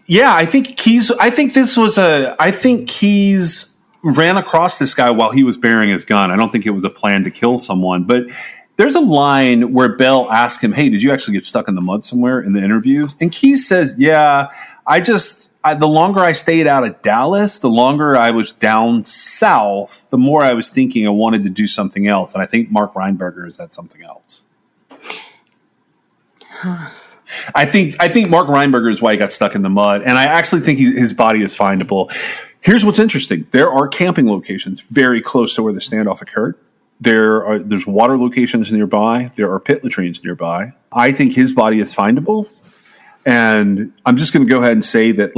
[SPEAKER 1] yeah, I think Keys ran across this guy while he was bearing his gun. I don't think it was a plan to kill someone, but there's a line where Bell asked him, "Hey, did you actually get stuck in the mud somewhere?" in the interviews? And Keys says, "Yeah, the longer I stayed out of Dallas, the longer I was down south, the more I was thinking I wanted to do something else." And I think Mark Reinberger is that something else. I think Mark Reinberger is why he got stuck in the mud, and I actually think his body is findable. Here's what's interesting: there are camping locations very close to where the standoff occurred. There's water locations nearby. There are pit latrines nearby. I think his body is findable, and I'm just going to go ahead and say that,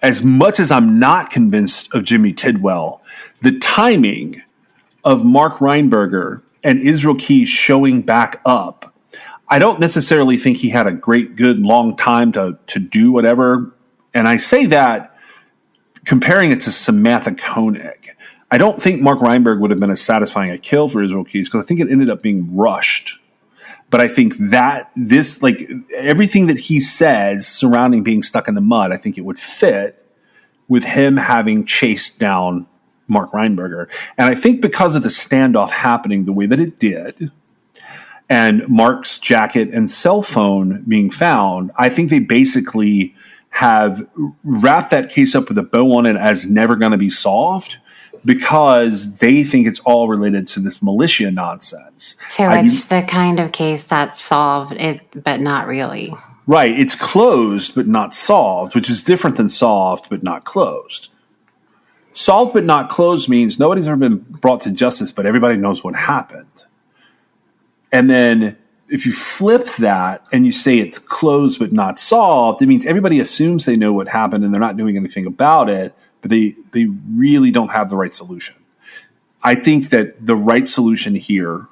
[SPEAKER 1] as much as I'm not convinced of Jimmy Tidwell, the timing of Mark Reinberger and Israel Keys showing back up, I don't necessarily think he had a good long time to do whatever. And I say that comparing it to Samantha Koenig. I don't think Mark Reinberg would have been as satisfying a kill for Israel Keys because I think it ended up being rushed. But I think that everything that he says surrounding being stuck in the mud, I think it would fit with him having chased down Mark Reinberger. And I think because of the standoff happening the way that it did, and Mark's jacket and cell phone being found, I think they basically have wrapped that case up with a bow on it as never going to be solved because they think it's all related to this militia nonsense.
[SPEAKER 11] So it's the kind of case that's solved, but not really.
[SPEAKER 1] Right. It's closed but not solved, which is different than solved but not closed. Solved but not closed means nobody's ever been brought to justice, but everybody knows what happened. And then if you flip that and you say it's closed but not solved, it means everybody assumes they know what happened and they're not doing anything about it, but they really don't have the right solution. I think that the right solution here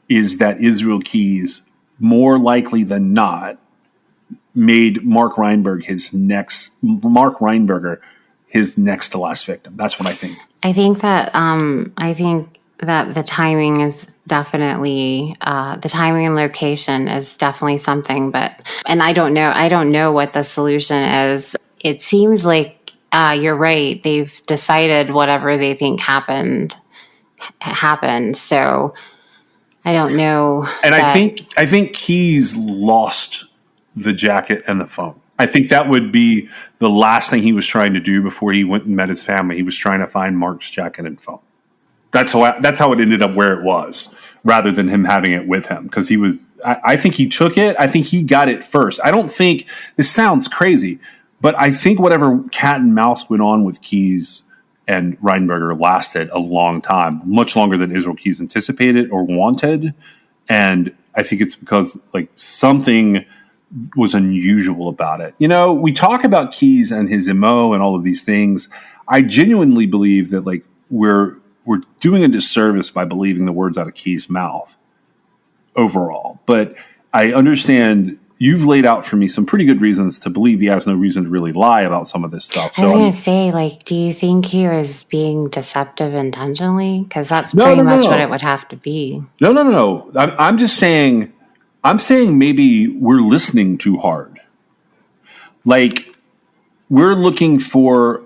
[SPEAKER 1] is that Israel Keys, more likely than not, made Mark Reinberger his next to last victim. That's what I think.
[SPEAKER 11] I think that the timing is definitely the timing and location is definitely something, and I don't know what the solution is. It seems like you're right. They've decided whatever they think happened. So I don't know.
[SPEAKER 1] And I think Keys lost the jacket and the phone. I think that would be the last thing he was trying to do before he went and met his family. He was trying to find Mark's jacket and phone. That's how it ended up where it was, rather than him having it with him. Because I think he took it. I think he got it first. I don't think, this sounds crazy, but I think whatever cat and mouse went on with Keys and Reinberger lasted a long time, much longer than Israel Keys anticipated or wanted. And I think it's because something was unusual about it. We talk about Keys and his MO and all of these things. I genuinely believe that we're doing a disservice by believing the words out of Keys' mouth overall. But I understand you've laid out for me some pretty good reasons to believe he has no reason to really lie about some of this stuff.
[SPEAKER 11] I was going to say, do you think he was being deceptive intentionally? Because that's
[SPEAKER 1] No.
[SPEAKER 11] what it would have to be.
[SPEAKER 1] No. I'm just saying, maybe we're listening too hard. We're looking for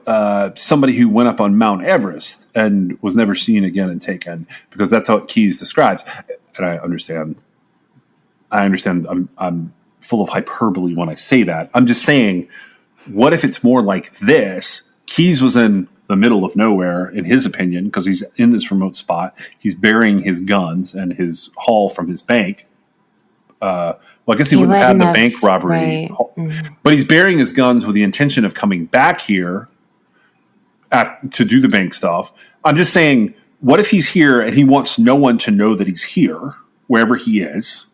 [SPEAKER 1] somebody who went up on Mount Everest and was never seen again and taken, because that's how Keys describes. And I understand. I'm full of hyperbole when I say that. I'm just saying, what if it's more like this? Keys was in the middle of nowhere, in his opinion, because he's in this remote spot. He's burying his guns and his haul from his bank. I guess he wouldn't have the bank robbery. Right. But he's burying his guns with the intention of coming back here to do the bank stuff. I'm just saying, what if he's here and he wants no one to know that he's here, wherever he is,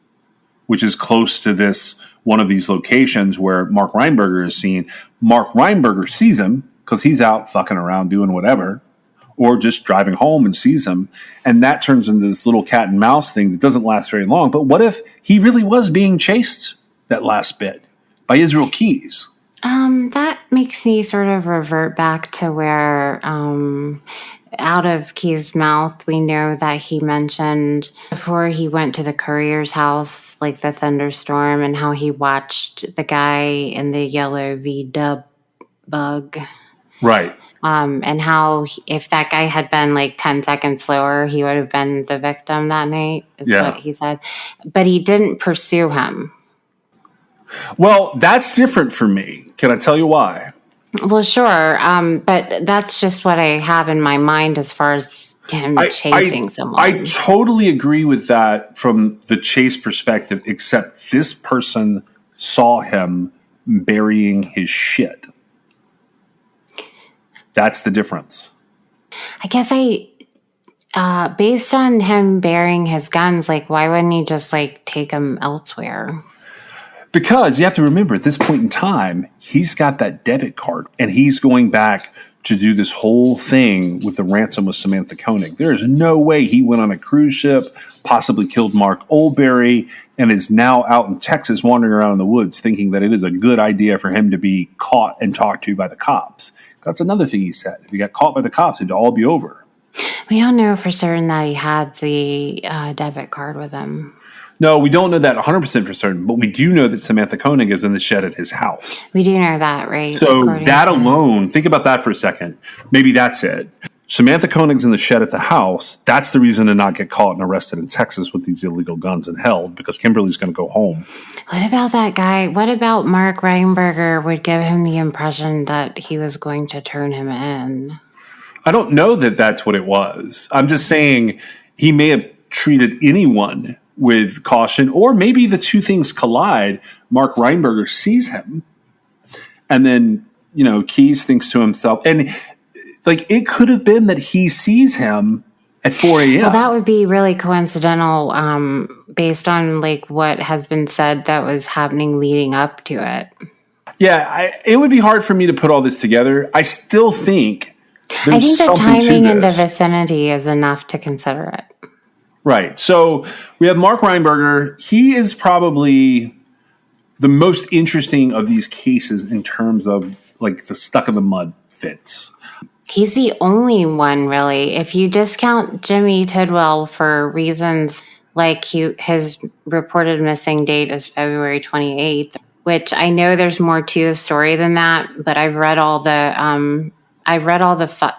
[SPEAKER 1] which is close to one of these locations where Mark Reinberger is seen. Mark Reinberger sees him because he's out fucking around doing whatever, or just driving home and sees him. And that turns into this little cat and mouse thing that doesn't last very long. But what if he really was being chased that last bit by Israel Keys?
[SPEAKER 11] That makes me sort of revert back to where, out of Key's mouth, we know that he mentioned before he went to the courier's house, like the thunderstorm, and how he watched the guy in the yellow V-dub bug.
[SPEAKER 1] Right.
[SPEAKER 11] And how if that guy had been like 10 seconds slower, he would have been the victim that night, is what he said. But he didn't pursue him.
[SPEAKER 1] Well, that's different for me. Can I tell you why?
[SPEAKER 11] Well, sure. But that's just what I have in my mind as far as him chasing someone.
[SPEAKER 1] I totally agree with that from the chase perspective, except this person saw him burying his shit. That's the difference.
[SPEAKER 11] I guess based on him burying his guns, like, why wouldn't he just, like, take them elsewhere?
[SPEAKER 1] Because you have to remember, at this point in time, he's got that debit card, and he's going back to do this whole thing with the ransom with Samantha Koenig. There is no way he went on a cruise ship, possibly killed Mark Olberry, and is now out in Texas wandering around in the woods thinking that it is a good idea for him to be caught and talked to by the cops. That's another thing he said. If he got caught by the cops, it'd all be over.
[SPEAKER 11] We don't know for certain that he had the debit card with him.
[SPEAKER 1] No, we don't know that 100% for certain, but we do know that Samantha Koenig is in the shed at his house.
[SPEAKER 11] We do know that, right?
[SPEAKER 1] So that alone, think about that for a second. Maybe that's it. Samantha Koenig's in the shed at the house. That's the reason to not get caught and arrested in Texas with these illegal guns and held, because Kimberly's going to go home.
[SPEAKER 11] What about that guy? What about Mark Reinberger would give him the impression that he was going to turn him in?
[SPEAKER 1] I don't know that that's what it was. I'm just saying he may have treated anyone with caution, or maybe the two things collide. Mark Reinberger sees him, and then, Keyes thinks to himself, and like, it could have been that he sees him at 4 a.m.
[SPEAKER 11] Well, that would be really coincidental, based on like what has been said that was happening leading up to it.
[SPEAKER 1] Yeah, it would be hard for me to put all this together. I still think
[SPEAKER 11] I think the timing and the vicinity is enough to consider it.
[SPEAKER 1] Right. So we have Mark Reinberger. He is probably the most interesting of these cases in terms of like the stuck in the mud fits.
[SPEAKER 11] He's the only one, really. If you discount Jimmy Tidwell for reasons like his reported missing date is February 28th, which I know there's more to the story than that, but I've read all the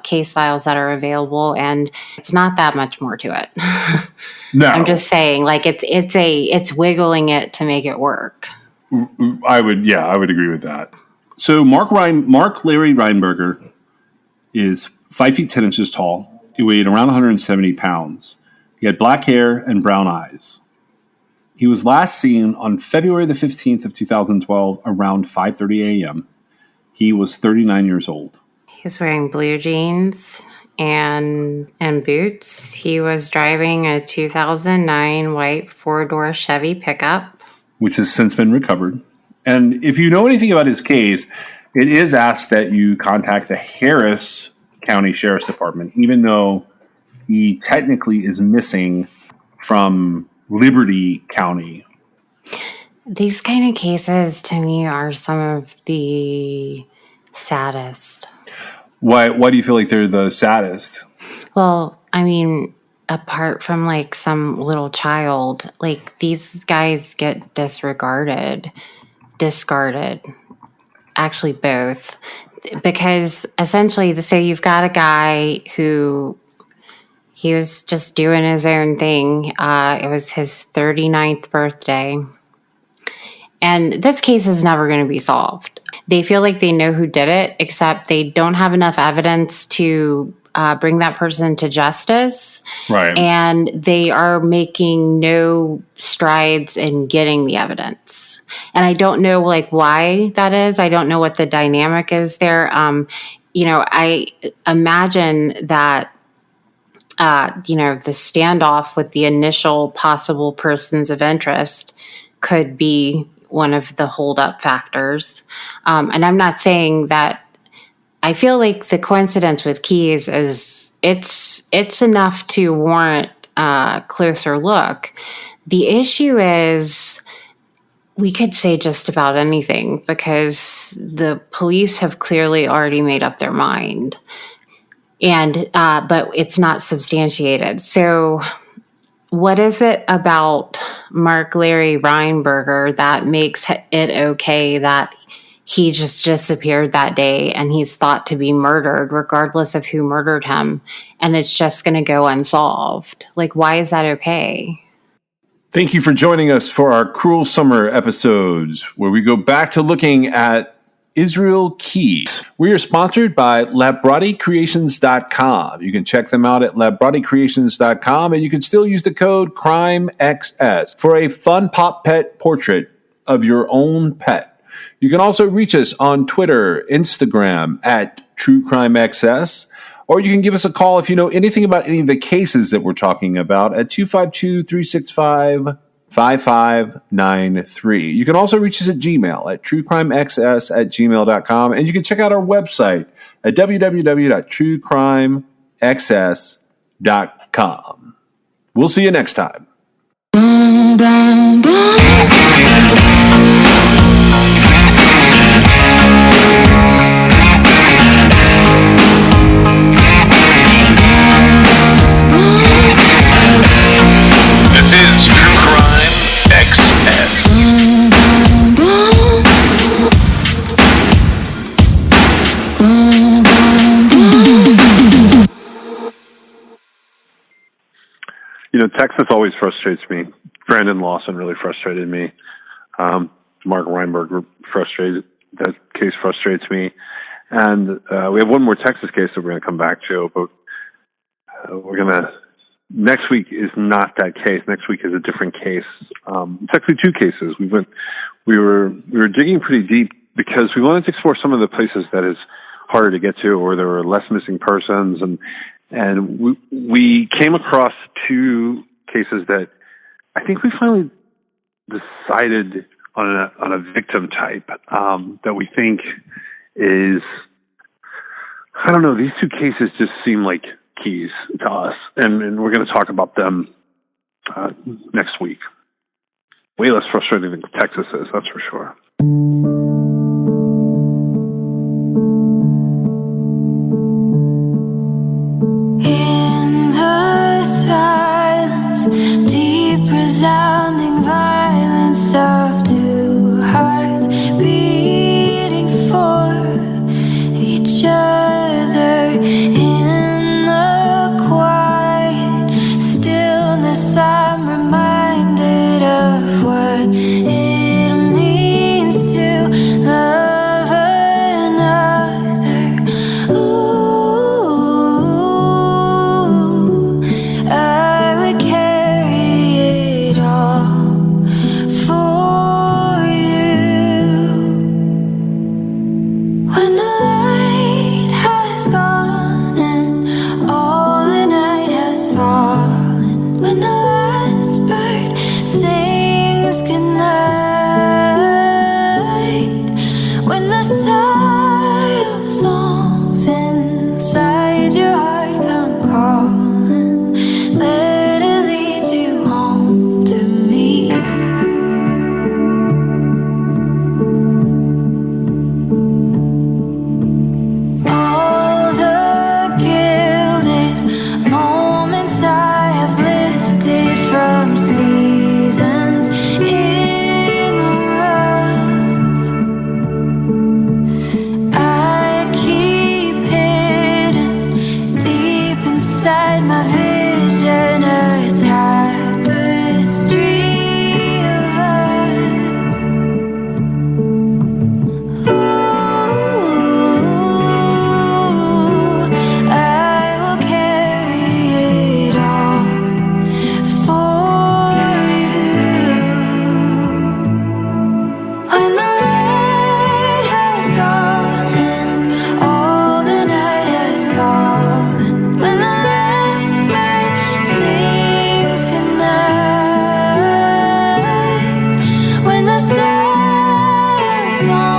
[SPEAKER 11] case files that are available, and it's not that much more to it.
[SPEAKER 1] No,
[SPEAKER 11] I'm just saying, like, it's wiggling it to make it work.
[SPEAKER 1] I would agree with that. So Mark Larry Reinberger is 5 feet 10 inches tall. He weighed around 170 pounds. He had black hair and brown eyes. He was last seen on February the 15th of 2012 around 5:30 a.m. He was 39 years old.
[SPEAKER 11] He's wearing blue jeans and boots. He was driving a 2009 white 4-door Chevy pickup,
[SPEAKER 1] which has since been recovered. And if you know anything about his case, it is asked that you contact the Harris County Sheriff's Department, even though he technically is missing from Liberty County.
[SPEAKER 11] These kind of cases, to me, are some of the saddest.
[SPEAKER 1] Why do you feel like they're the saddest?
[SPEAKER 11] Well, I mean, apart from like some little child, like these guys get discarded, actually both, because essentially, so you've got a guy who he was just doing his own thing. It was his 39th birthday. And this case is never going to be solved. They feel like they know who did it, except they don't have enough evidence to bring that person to justice.
[SPEAKER 1] Right.
[SPEAKER 11] And they are making no strides in getting the evidence. And I don't know like why that is. I don't know what the dynamic is there. I imagine that the standoff with the initial possible persons of interest could be one of the holdup factors. And I'm not saying that. I feel like the coincidence with Keyes is it's enough to warrant a closer look. The issue is we could say just about anything because the police have clearly already made up their mind, and but it's not substantiated. So what is it about Mark Larry Reinberger that makes it okay that he just disappeared that day and he's thought to be murdered regardless of who murdered him, and it's just going to go unsolved? Like, why is that okay?
[SPEAKER 1] Thank you for joining us for our Cruel Summer episodes, where we go back to looking at Israel Keys. We are sponsored by LabrottieCreations.com. You can check them out at LabrottieCreations.com, and you can still use the code CRIMEXS for a fun pop pet portrait of your own pet. You can also reach us on Twitter, Instagram at TrueCrimeXS, or you can give us a call if you know anything about any of the cases that we're talking about at 252-365-5593. You can also reach us at Gmail at truecrimexs@gmail.com, and you can check out our website at www.truecrimexs.com. We'll see you next time.
[SPEAKER 12] This is True Crime XS.
[SPEAKER 10] You know, Texas always frustrates me. Brandon Lawson really frustrated me. Mark Weinberg frustrated. That case frustrates me. And we have one more Texas case that we're going to come back to, but we're going to. Next week is not that case. Next week is a different case. It's actually two cases. We were digging pretty deep because we wanted to explore some of the places that is harder to get to, or there were less missing persons, and we came across two cases that I think we finally decided on a victim type that we think is, I don't know, these two cases just seem like keys to us, and we're going to talk about them next week. Way less frustrating than Texas is, that's for sure.
[SPEAKER 13] In the silence, deep resounding violence of two hearts beating for each other. In the quiet stillness, I'm reminded of what it means to love another. Ooh, I would carry it all for you. When the light has gone and all the night has fallen, when the last bird sings goodnight, when the sigh of songs inside your heart come calling, let it lead you home to me. All the gilded moments I have lifted from seasons in the rough, I keep hidden deep inside my vision, a tapestry of us. Ooh, I will carry it all for you. When the light has gone and all the night has fallen, when the last bird sings goodnight, when the sigh of songs